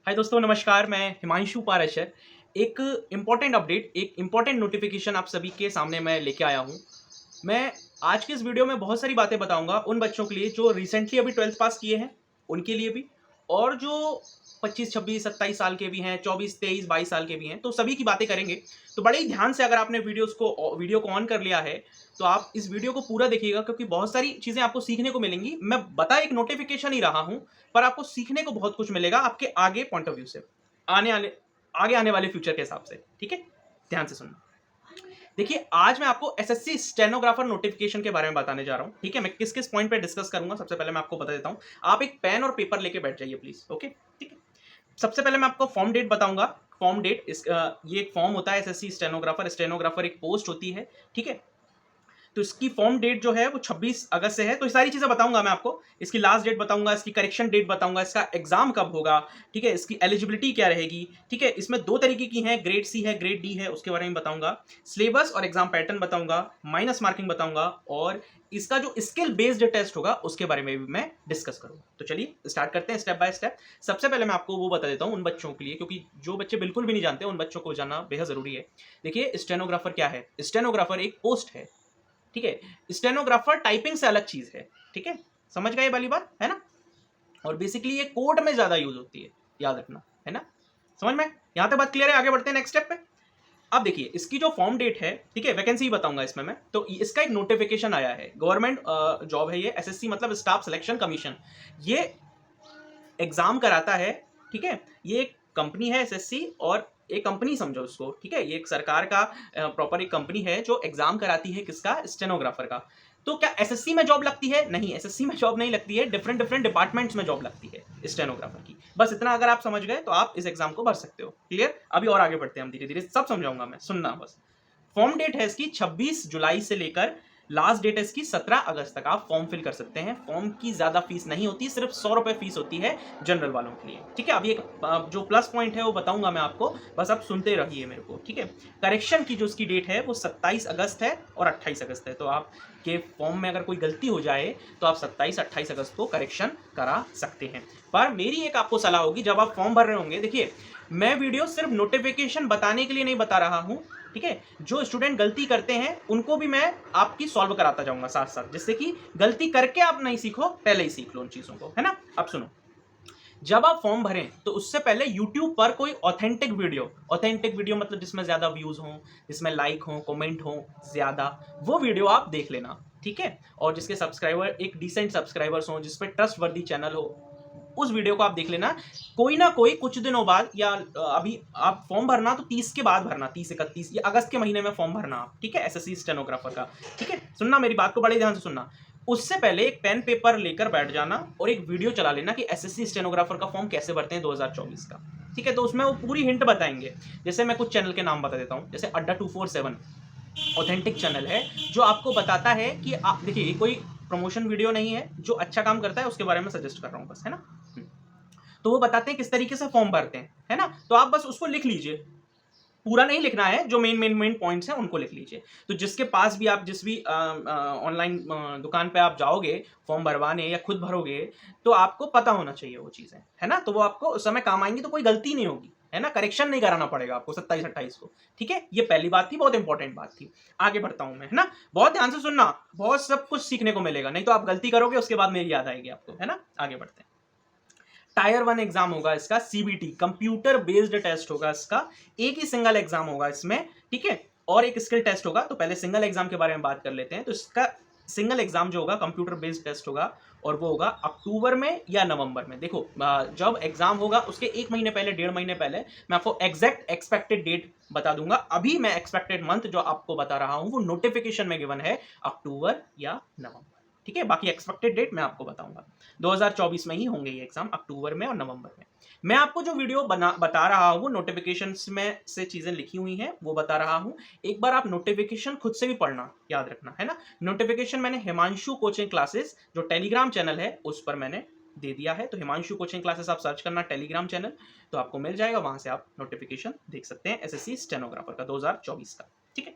हाय दोस्तों, नमस्कार। मैं हिमांशु पाराशर। एक इम्पॉर्टेंट अपडेट, एक इम्पॉर्टेंट नोटिफिकेशन आप सभी के सामने मैं लेके आया हूँ। मैं आज की इस वीडियो में बहुत सारी बातें बताऊंगा उन बच्चों के लिए जो रिसेंटली अभी 12th पास किए हैं, उनके लिए भी, और जो 25, 26, 27 साल के भी हैं, 24, 23, 22 साल के भी हैं, तो सभी की बातें करेंगे। तो बड़े ही ध्यान से अगर आपने वीडियो को ऑन कर लिया है तो आप इस वीडियो को पूरा देखिएगा, क्योंकि बहुत सारी चीज़ें आपको सीखने को मिलेंगी। मैं बता एक नोटिफिकेशन ही रहा हूँ, पर आपको सीखने को बहुत कुछ मिलेगा आपके आगे पॉइंट ऑफ व्यू से, आने आने आगे आने वाले फ्यूचर के हिसाब से। ठीक है, ध्यान से सुनना। देखिए, आज मैं आपको एसएससी स्टेनोग्राफर नोटिफिकेशन के बारे में बताने जा रहा हूं। ठीक है, मैं किस किस पॉइंट पे डिस्कस करूंगा सबसे पहले मैं आपको बता देता हूं। आप एक पेन और पेपर लेके बैठ जाइए प्लीज। ओके, ठीक है। सबसे पहले मैं आपको फॉर्म डेट बताऊंगा। फॉर्म डेट ये एक फॉर्म होता है एसएससी स्टेनोग्राफर। स्टेनोग्राफर एक पोस्ट होती है। ठीक है, तो इसकी फॉर्म डेट जो है वो 26 अगस्त से है। तो ये सारी चीजें बताऊंगा मैं आपको। इसकी लास्ट डेट बताऊंगा, इसकी करेक्शन डेट बताऊंगा, इसका एग्जाम कब होगा, ठीक है, इसकी एलिजिबिलिटी क्या रहेगी। ठीक है, इसमें दो तरीके की है, ग्रेड सी है, ग्रेड डी है, उसके बारे में बताऊंगा। सिलेबस और एग्जाम पैटर्न बताऊंगा, माइनस मार्किंग बताऊंगा, और इसका जो स्किल बेस्ड टेस्ट होगा उसके बारे में भी मैं डिस्कस करूंगा। तो चलिए स्टार्ट करते हैं स्टेप बाय स्टेप। सबसे पहले मैं आपको वो बता देता हूं उन बच्चों के लिए, क्योंकि जो बच्चे बिल्कुल भी नहीं जानते उन बच्चों को जानना बेहद जरूरी है। देखिए, स्टेनोग्राफर क्या है। स्टेनोग्राफर एक पोस्ट है। ठीक है, स्टेनोग्राफर टाइपिंग से अलग चीज है। ठीक है, समझ गए वाली बात, है ना। और बेसिकली ये कोड में ज्यादा यूज होती है, याद रखना, है ना। समझ में, यहां तक बात क्लियर है। आगे बढ़ते हैं नेक्स्ट स्टेप पे। अब देखिए, इसकी जो फॉर्म डेट है, ठीक है, वैकेंसी बताऊंगा इसमें मैं। तो इसका एक नोटिफिकेशन आया है, गवर्नमेंट जॉब है ये। एसएससी मतलब स्टाफ सिलेक्शन कमीशन, ये एग्जाम कराता है। ठीक है, ये एक कंपनी है एसएससी, और एक कंपनी समझो उसको। ठीक है, ये एक सरकार का प्रॉपर एक कंपनी है जो एग्जाम कराती है किसका, स्टेनोग्राफर का। तो क्या एसएससी में जॉब लगती है? नहीं, एसएससी में जॉब नहीं लगती है। डिफरेंट डिफरेंट डिपार्टमेंट्स में जॉब लगती है स्टेनोग्राफर की। बस इतना अगर आप समझ गए तो आप इस एग्जाम को भर सकते हो। क्लियर। अभी और आगे बढ़ते हैं हम, धीरे धीरे सब समझाऊंगा मैं, सुनना बस। फॉर्म डेट है इसकी 26 जुलाई से लेकर लास्ट डेट है इसकी 17 अगस्त तक आप फॉर्म फिल कर सकते हैं। फॉर्म की ज्यादा फीस नहीं होती, सिर्फ 100 रुपए फीस होती है जनरल वालों के लिए। ठीक है, अभी एक जो प्लस पॉइंट है वो बताऊंगा मैं आपको, बस आप सुनते रहिए मेरे को। ठीक है, करेक्शन की जो उसकी डेट है वो 27 अगस्त है और 28 अगस्त है। तो आपके फॉर्म में अगर कोई गलती हो जाए तो आप 27-28 अगस्त को करेक्शन करा सकते हैं। पर मेरी एक आपको सलाह होगी, जब आप फॉर्म भर रहे होंगे, देखिए मैं वीडियो सिर्फ नोटिफिकेशन बताने के लिए नहीं बता रहा हूं। ठीक है, जो स्टूडेंट गलती करते हैं उनको भी मैं आपकी सॉल्व कराता जाऊंगा साथ साथ, जिससे कि गलती करके आप नहीं सीखो, पहले ही सीख लो उन चीजों को, है ना। अब सुनो, जब आप फॉर्म भरें तो उससे पहले YouTube पर कोई ऑथेंटिक वीडियो मतलब जिसमें ज्यादा व्यूज हों, जिसमें लाइक हो, कमेंट हो ज्यादा, वो वीडियो आप देख लेना। ठीक है, और जिसके सब्सक्राइबर एक डिसेंट सब्सक्राइबर्स हो, जिसपे ट्रस्ट वर्दी चैनल हो, उस वीडियो को आप देख लेना। कोई ना कोई कुछ दिनों बाद, या अभी आप फॉर्म भरना तो 30 के बाद भरना, 30-31 या अगस्त के महीने में फॉर्म भरना आप। ठीक है, एसएससी स्टेनोग्राफर का। ठीक है, सुनना मेरी बात को बड़े ध्यान से सुनना। उससे पहले एक पेन पेपर लेकर बैठ जाना और एक वीडियो चला लेना कि एसएससी स्टेनोग्राफर का फॉर्म कैसे भरते हैं 2024 का। ठीक है, तो उसमें वो पूरी हिंट बताएंगे। जैसे मैं कुछ चैनल के नाम बता देता हूँ, जैसे अड्डा 247 ऑथेंटिक चैनल है जो आपको बताता है कि आप देखिए, कोई प्रमोशन वीडियो नहीं है, जो अच्छा काम करता है उसके बारे में सजेस्ट कर रहा हूँ बस, है ना। तो वो बताते हैं किस तरीके से फॉर्म भरते हैं, है ना। तो आप बस उसको लिख लीजिए, पूरा नहीं लिखना है, जो मेन पॉइंट्स हैं उनको लिख लीजिए। तो जिसके पास भी आप जिस भी ऑनलाइन दुकान पे आप जाओगे फॉर्म भरवाने या खुद भरोगे, तो आपको पता होना चाहिए वो चीजें, है ना। तो वो आपको उस समय काम आएंगी, तो कोई गलती नहीं होगी, है ना। करेक्शन नहीं कराना पड़ेगा आपको 27-28 को। ठीक है, ये पहली बात थी, बहुत इंपॉर्टेंट बात थी। आगे बढ़ता हूं मैं, है ना। बहुत ध्यान से सुनना, बहुत सब कुछ सीखने को मिलेगा, नहीं तो आप गलती करोगे उसके बाद मेरी याद आएगी आपको, है ना। आगे बढ़ते हैं। टायर 1 एग्जाम होगा इसका, सीबीटी कंप्यूटर बेस्ड टेस्ट होगा इसका। एक ही सिंगल एग्जाम होगा इसमें। ठीक है, और एक स्किल टेस्ट होगा। तो पहले सिंगल एग्जाम के बारे में बात कर लेते हैं। तो इसका सिंगल एग्जाम जो होगा कंप्यूटर बेस्ड टेस्ट होगा, और वो होगा अक्टूबर में या नवंबर में। देखो, जब एग्जाम होगा उसके 1 महीने पहले, 1.5 महीने पहले मैं आपको एग्जैक्ट एक्सपेक्टेड डेट बता दूंगा। अभी मैं एक्सपेक्टेड मंथ जो आपको बता रहा हूं वो नोटिफिकेशन में गिवन है अक्टूबर या नवंबर। ठीक है, बाकी एक्सपेक्टेड डेट मैं आपको बताऊंगा। 2024 में ही होंगे ये एग्जाम, अक्टूबर में और नवंबर में। मैं आपको जो वीडियो बता रहा हूँ, नोटिफिकेशंस में से चीजें लिखी हुई हैं वो बता रहा हूँ। एक बार आप नोटिफिकेशन खुद से भी पढ़ना, याद रखना, है ना। नोटिफिकेशन मैंने हिमांशु कोचिंग क्लासेस जो टेलीग्राम चैनल है उस पर मैंने दे दिया है। तो हिमांशु कोचिंग क्लासेस आप सर्च करना टेलीग्राम चैनल, तो आपको मिल जाएगा, वहां से आप नोटिफिकेशन देख सकते हैं एसएससी स्टेनोग्राफर का 2024 का। ठीक है,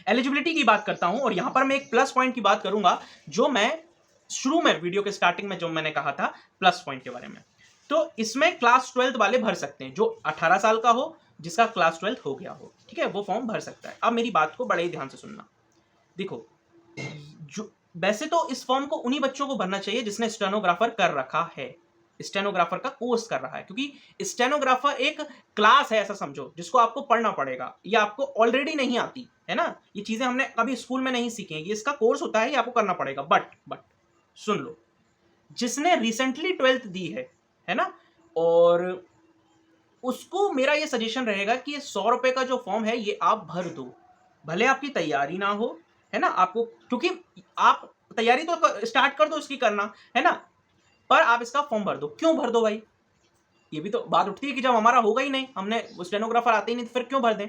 एलिजिबिलिटी की बात करता हूं, और यहां पर मैं एक प्लस पॉइंट की बात करूंगा, जो मैं शुरू में वीडियो के स्टार्टिंग में जो मैंने कहा था प्लस पॉइंट के बारे में। तो इसमें क्लास 12th वाले भर सकते हैं, जो 18 साल का हो, जिसका क्लास 12th हो गया हो, ठीक है, वो फॉर्म भर सकता है। अब मेरी बात को बड़े ही ध्यान से सुनना। देखो, जो वैसे तो इस फॉर्म को उन्हीं बच्चों को भरना चाहिए जिसने स्टेनोग्राफर कर रखा है, स्टेनोग्राफर का कोर्स कर रहा है, क्योंकि स्टेनोग्राफर एक क्लास है, ऐसा समझो, जिसको आपको पढ़ना पड़ेगा। ये आपको ऑलरेडी नहीं आती है ना, ये चीजें हमने कभी स्कूल में नहीं सीखी, ये इसका कोर्स होता है, ये आपको करना पड़ेगा। बट सुन लो, जिसने रिसेंटली 12th दी है ना, और उसको मेरा ये सजेशन रहेगा कि ये 100 रुपए का जो फॉर्म है ये आप भर दो, भले आपकी तैयारी ना हो, है ना, आपको, क्योंकि आप तैयारी तो स्टार्ट कर दो इसकी करना, है ना, पर आप इसका फॉर्म भर दो। क्यों भर दो भाई? ये भी तो बात उठती है कि जब हमारा होगा ही नहीं, हमने स्टेनोग्राफर आते ही नहीं, तो फिर क्यों भर दें?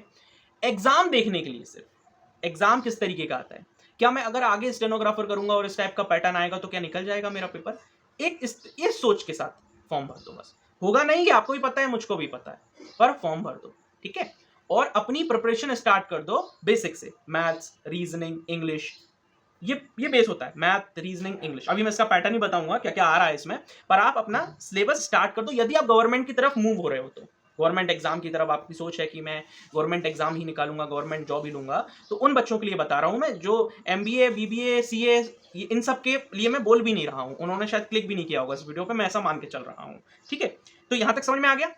एग्जाम देखने के लिए सिर्फ। एग्जाम किस तरीके का आता है, क्या मैं अगर आगे स्टेनोग्राफर करूंगा और इस टाइप का पैटर्न आएगा तो क्या निकल जाएगा मेरा पेपर? इस सोच के साथ फॉर्म भर दो बस। होगा नहीं, आपको भी पता है, मुझको भी पता है, पर फॉर्म भर दो, ठीक है। और अपनी प्रिपरेशन स्टार्ट कर दो बेसिक से, मैथ्स, रीजनिंग, इंग्लिश, ये बेस होता है, मैथ, रीजनिंग, इंग्लिश। अभी मैं इसका पैटर्न ही बताऊंगा क्या क्या आ रहा है इसमें, पर आप अपना सिलेबस स्टार्ट कर दो। यदि आप गवर्नमेंट की तरफ मूव हो रहे हो, तो गवर्नमेंट एग्जाम की तरफ आपकी सोच है कि मैं गवर्नमेंट एग्जाम ही निकालूंगा, गवर्नमेंट जॉब ही लूंगा, तो उन बच्चों के लिए बता रहा हूं मैं, जो MBA, BBA, CA, इन सब के लिए मैं बोल भी नहीं रहा हूं, उन्होंने शायद क्लिक भी नहीं किया होगा इस वीडियो पे, मैं ऐसा मान के चल रहा हूं, ठीक है। तो यहां तक समझ में आ गया?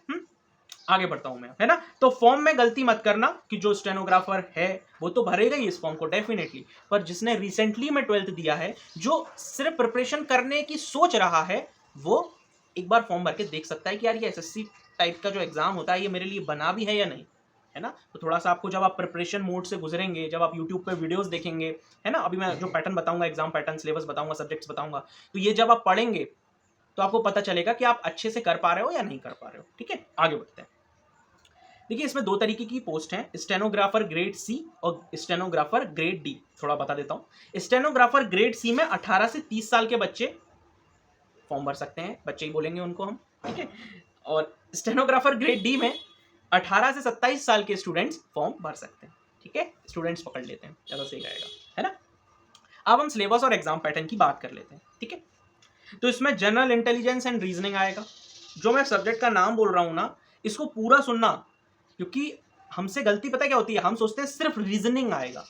आगे बढ़ता हूं मैं, है ना। तो फॉर्म में गलती मत करना कि जो स्टेनोग्राफर है वो तो भरेगा ही इस फॉर्म को डेफिनेटली, पर जिसने रिसेंटली में 12th दिया है, जो सिर्फ प्रिपरेशन करने की सोच रहा है, वो एक बार फॉर्म भर के देख सकता है कि यार ये SSC टाइप का जो एग्जाम होता है ये मेरे लिए बना भी है या नहीं, है ना। तो थोड़ा सा आपको, जब आप प्रिपरेशन मोड से गुजरेंगे, जब आप यूट्यूब पे वीडियोस देखेंगे, है ना, अभी मैं जो पैटर्न बताऊंगा, एग्जाम पैटर्न, सिलेबस बताऊंगा, सब्जेक्ट्स बताऊंगा, तो ये जब आप पढ़ेंगे तो आपको पता चलेगा कि आप अच्छे से कर पा रहे हो या नहीं कर पा रहे हो, ठीक है। आगे बढ़ते हैं। देखिए, इसमें 2 तरीके की पोस्ट हैं, स्टेनोग्राफर ग्रेड C और स्टेनोग्राफर ग्रेड D। थोड़ा बता देता हूं। स्टेनोग्राफर ग्रेड C में 18 से 30 साल के बच्चे फॉर्म भर सकते हैं, बच्चे ही बोलेंगे उनको हम, ठीक है। और स्टेनोग्राफर ग्रेड D में 18 से 27 साल के स्टूडेंट्स फॉर्म भर सकते हैं, ठीक है। स्टूडेंट्स पकड़ लेते हैं, ज़्यादा सही रहेगा, है ना। अब हम सिलेबस और एग्जाम पैटर्न की बात कर लेते हैं, ठीक है। तो इसमें जनरल इंटेलिजेंस एंड रीजनिंग आएगा। जो मैं सब्जेक्ट का नाम बोल रहा हूँ ना, इसको पूरा सुनना, क्योंकि हमसे गलती पता क्या होती है, हम सोचते हैं सिर्फ रीजनिंग आएगा,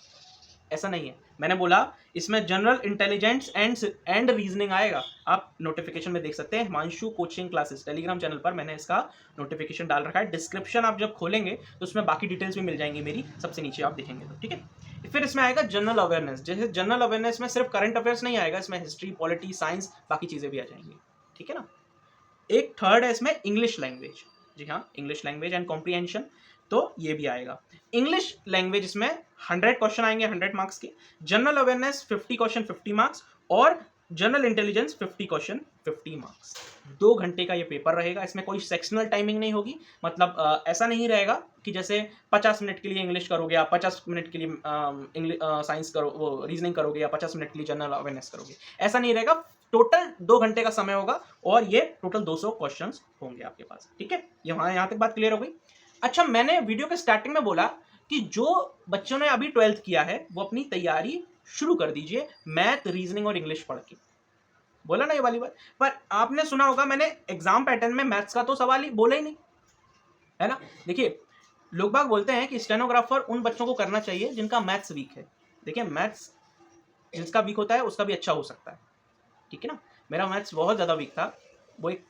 ऐसा नहीं है। मैंने बोला इसमें जनरल इंटेलिजेंस एंड रीजनिंग आएगा। आप नोटिफिकेशन में देख सकते हैं, Himanshu coaching classes Telegram channel पर मैंने इसका नोटिफिकेशन डाल रखा है। डिस्क्रिप्शन आप जब खोलेंगे तो उसमें बाकी डिटेल्स भी मिल जाएंगी मेरी, सबसे नीचे आप देखेंगे तो, ठीक है। फिर इसमें आएगा जनरल अवेयरनेस। जैसे जनरल अवेयरनेस में सिर्फ करंट अफेयर्स नहीं आएगा, इसमें हिस्ट्री, पॉलिटी, साइंस, बाकी चीज़ें भी आ जाएंगी, ठीक है ना। एक थर्ड है इसमें इंग्लिश लैंग्वेज, जी हाँ, इंग्लिश लैंग्वेज एंड कॉम्प्रीहेंशन, तो ये भी आएगा। इंग्लिश लैंग्वेज इसमें 100 क्वेश्चन आएंगे 100 मार्क्स के, जनरल अवेयरनेस 50 क्वेश्चन 50 मार्क्स, और जनरल इंटेलिजेंस 50 क्वेश्चन 50 मार्क्स। 2 घंटे का ये पेपर रहेगा। इसमें कोई सेक्शनल टाइमिंग नहीं होगी, मतलब ऐसा नहीं रहेगा कि जैसे 50 मिनट के लिए इंग्लिश करोगे या 50 मिनट के लिए साइंस करो, वो रीजनिंग करोगे, या 50 मिनट के लिए जनरल अवेयरनेस करोगे, ऐसा नहीं रहेगा। टोटल 2 घंटे का समय होगा और ये टोटल 200 क्वेश्चंस होंगे आपके पास, ठीक है। यहाँ तक बात क्लियर हो गई। अच्छा, मैंने वीडियो के स्टार्टिंग में बोला कि जो बच्चों ने अभी 12th किया है वो अपनी तैयारी शुरू कर दीजिए मैथ, रीजनिंग और इंग्लिश पढ़ के, बोला ना ये वाली बात। पर आपने सुना होगा, मैंने एग्जाम पैटर्न में मैथ्स का तो सवाल ही बोला ही नहीं, है ना। देखिए, लोग बाग बोलते हैं कि स्टेनोग्राफर उन बच्चों को करना चाहिए जिनका मैथ्स वीक है। देखिए, मैथ्स जिसका वीक होता है उसका भी अच्छा हो सकता है, ठीक है ना। मेरा मैथ्स बहुत ज़्यादा वीक था, वो एक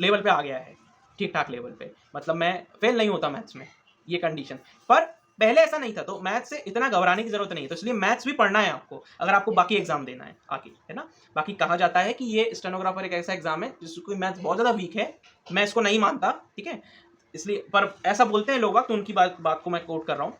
लेवल पे आ गया है, ठीक ठाक लेवल पे, मतलब मैं फेल नहीं होता मैथ्स में, ये कंडीशन। पर पहले ऐसा नहीं था, तो मैथ्स से इतना घबराने की जरूरत नहीं है। तो इसलिए मैथ्स भी पढ़ना है आपको, अगर आपको बाकी एग्जाम देना है आगे, है ना। बाकी कहा जाता है कि ये स्टेनोग्राफर एक ऐसा एग्जाम है जिसको मैथ्स बहुत ज़्यादा वीक है, मैं इसको नहीं मानता, ठीक है। इसलिए, पर ऐसा बोलते हैं लोग, तो उनकी बात को मैं कोट कर रहा हूँ।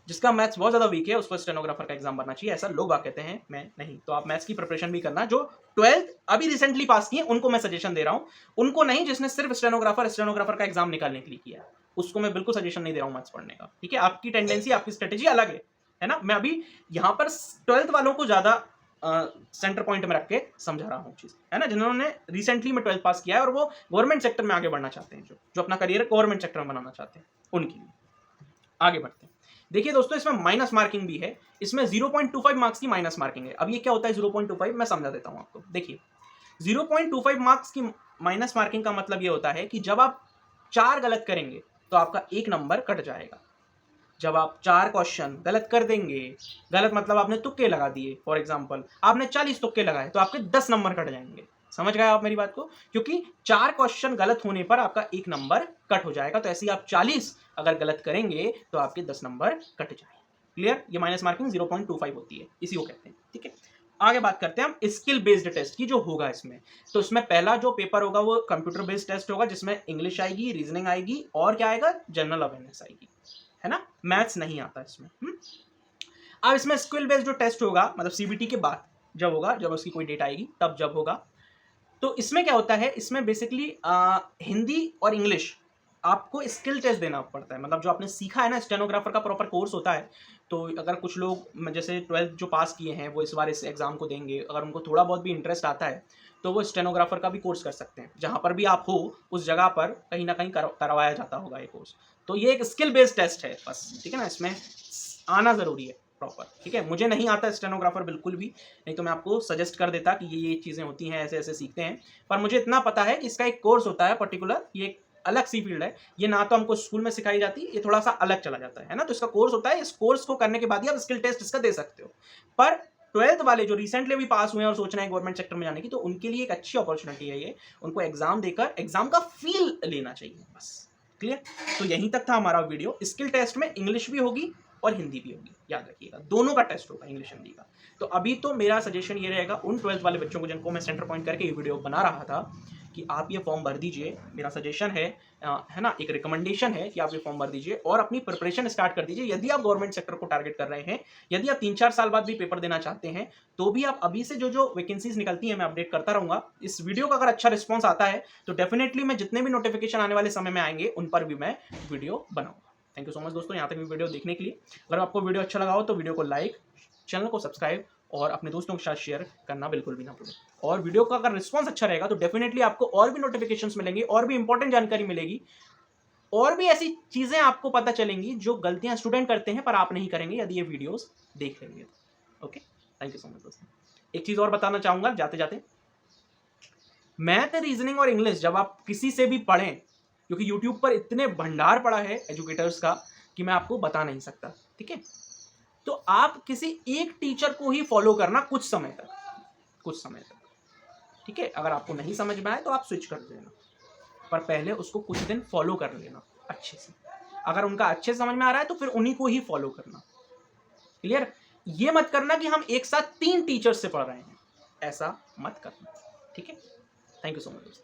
जिसका मैथ्स बहुत ज़्यादा वीक है उसको स्टेनोग्राफर का एग्जाम भरना चाहिए, ऐसा लोग कहते हैं, मैं नहीं। तो आप मैथ्स की प्रिपरेशन भी करना। जो 12th अभी रिसेंटली पास किए उनको मैं सजेशन दे रहा हूँ, उनको नहीं, जिसने सिर्फ स्टेनोग्राफर का एग्जाम निकालने के लिए किया, उसको मैं बिल्कुल सजेशन नहीं दे रहा हूँ मैथ्स पढ़ने का, ठीक है। आपकी टेंडेंसी, आपकी स्ट्रेटेजी अलग है ना। मैं अभी यहाँ पर 12th वालों को ज़्यादा सेंटर पॉइंट में रख के समझा रहा हूँ चीज़, है ना, जिन्होंने रिसेंटली में 12th पास किया है और वो गवर्नमेंट सेक्टर में आगे बढ़ना चाहते हैं, जो अपना करियर गवर्नमेंट सेक्टर में बनाना चाहते हैं, उनके लिए। आगे बढ़ते हैं। देखिए दोस्तों, इसमें माइनस मार्किंग भी है, इसमें 0.25 मार्क्स की माइनस मार्किंग है। अब ये क्या होता है 0.25, मैं समझा देता हूँ आपको। देखिए, 0.25 मार्क्स की माइनस मार्किंग का मतलब ये होता है कि जब आप 4 गलत करेंगे तो आपका 1 नंबर कट जाएगा। जब आप 4 क्वेश्चन गलत कर देंगे, गलत मतलब आपने तुक्के लगा दिए, फॉर एग्जांपल आपने 40 तुक्के लगाए तो आपके 10 नंबर कट जाएंगे। समझ गए आप मेरी बात को? क्योंकि 4 क्वेश्चन गलत होने पर आपका 1 नंबर कट हो जाएगा। तो ऐसे ही आप 40 अगर गलत करेंगे तो आपके 10 नंबर कट जाएंगे। क्लियर? ये माइनस मार्किंग 0.25 होती है, इसी को कहते हैं। ठीक है, आगे बात करते हैं हम स्किल बेस्ड टेस्ट की जो होगा इसमें। तो इसमें पहला जो पेपर होगा वो कंप्यूटर बेस्ड टेस्ट होगा, जिसमें इंग्लिश आएगी, रीजनिंग आएगी और क्या आएगा, जनरल अवेयरनेस आएगी, है ना। मैथ्स नहीं आता इसमें। अब इसमें स्किल बेस्ड जो टेस्ट होगा, मतलब सीबीटी के बाद जब होगा, जब उसकी कोई डेट आएगी तब जब होगा, तो इसमें क्या होता है, इसमें बेसिकली हिंदी और इंग्लिश आपको स्किल टेस्ट देना पड़ता है। मतलब जो आपने सीखा है ना, स्टेनोग्राफर का प्रॉपर कोर्स होता है। तो अगर कुछ लोग जैसे 12th जो पास किए हैं वो इस बार इस एग्जाम को देंगे, अगर उनको थोड़ा बहुत भी इंटरेस्ट आता है तो वो स्टेनोग्राफर का भी कोर्स कर सकते हैं। जहाँ पर भी आप हो उस जगह पर कहीं ना कहीं करवाया जाता होगा ये कोर्स। तो ये एक स्किल बेस्ड टेस्ट है बस, ठीक है ना। इसमें आना ज़रूरी है प्रॉपर, ठीक है। मुझे नहीं आता स्टेनोग्राफर बिल्कुल भी, नहीं तो मैं आपको सजेस्ट कर देता कि ये चीज़ें होती हैं, ऐसे ऐसे सीखते हैं। पर मुझे इतना पता है कि इसका एक कोर्स होता है पर्टिकुलर, ये अलग सी फील्ड है। ये ना तो हमको स्कूल में सिखाई जाती, ये थोड़ा सा अलग चला जाता है ना। तो इसका कोर्स होता है, इस कोर्स को करने के बाद ही आप स्किल टेस्ट इसका दे सकते हो। पर 12th वाले जो रिसेंटली भी पास हुए हैं और सोच रहे हैं गवर्नमेंट सेक्टर में जाने की, तो उनके लिए एक अच्छी अपॉर्चुनिटी है ये। उनको एग्जाम देकर एग्जाम का फील लेना चाहिए बस। क्लियर? तो यहीं तक था हमारा वीडियो। स्किल टेस्ट में इंग्लिश भी होगी और हिंदी भी होगी, याद रखिएगा, दोनों का टेस्ट होगा, इंग्लिश हिंदी का। तो अभी तो मेरा सजेशन ये रहेगा उन 12th वाले बच्चों को जिनको मैं सेंटर पॉइंट करके ये वीडियो बना रहा था कि आप ये फॉर्म भर दीजिए। मेरा सजेशन है ना, एक रिकमेंडेशन है कि आप ये फॉर्म भर दीजिए और अपनी प्रिपरेशन स्टार्ट कर दीजिए। यदि आप गवर्नमेंट सेक्टर को टारगेट कर रहे हैं, यदि आप 3-4 साल बाद भी पेपर देना चाहते हैं, तो भी आप अभी से जो वैकेंसीज निकलती हैं मैं अपडेट करता रहूंगा। इस वीडियो का अगर अच्छा रिस्पॉन्स आता है तो डेफिनेटली मैं जितने भी नोटिफिकेशन आने वाले समय में आएंगे उन पर भी मैं वीडियो बनाऊंगा। थैंक यू सो मच दोस्तों, यहाँ तक भी वीडियो देखने के लिए। अगर आपको वीडियो अच्छा लगा हो तो वीडियो को लाइक, चैनल को सब्सक्राइब और अपने दोस्तों के साथ शेयर करना बिल्कुल भी ना भूलें। और वीडियो का अगर रिस्पांस अच्छा रहेगा तो डेफिनेटली आपको और भी नोटिफिकेशंस मिलेंगी, और भी इंपॉर्टेंट जानकारी मिलेगी, और भी ऐसी चीजें आपको पता चलेंगी जो गलतियां स्टूडेंट करते हैं पर आप नहीं करेंगे यदि ये वीडियोस देख लेंगे। Okay, thank you so much दोस्तों। एक चीज और बताना चाहूंगा जाते जाते, मैथ, रीजनिंग और इंग्लिश जब आप किसी से भी पढ़ें, क्योंकि यूट्यूब पर इतने भंडार पड़ा है एजुकेटर्स का कि मैं आपको बता नहीं सकता, ठीक है। तो आप किसी एक टीचर को ही फॉलो करना कुछ समय तक, ठीक है। अगर आपको नहीं समझ में आए तो आप स्विच कर देना, पर पहले उसको कुछ दिन फॉलो कर लेना अच्छे से। अगर उनका अच्छे से समझ में आ रहा है तो फिर उन्हीं को ही फॉलो करना। क्लियर? ये मत करना कि हम एक साथ 3 टीचर्स से पढ़ रहे हैं, ऐसा मत करना, ठीक है। Thank you so much.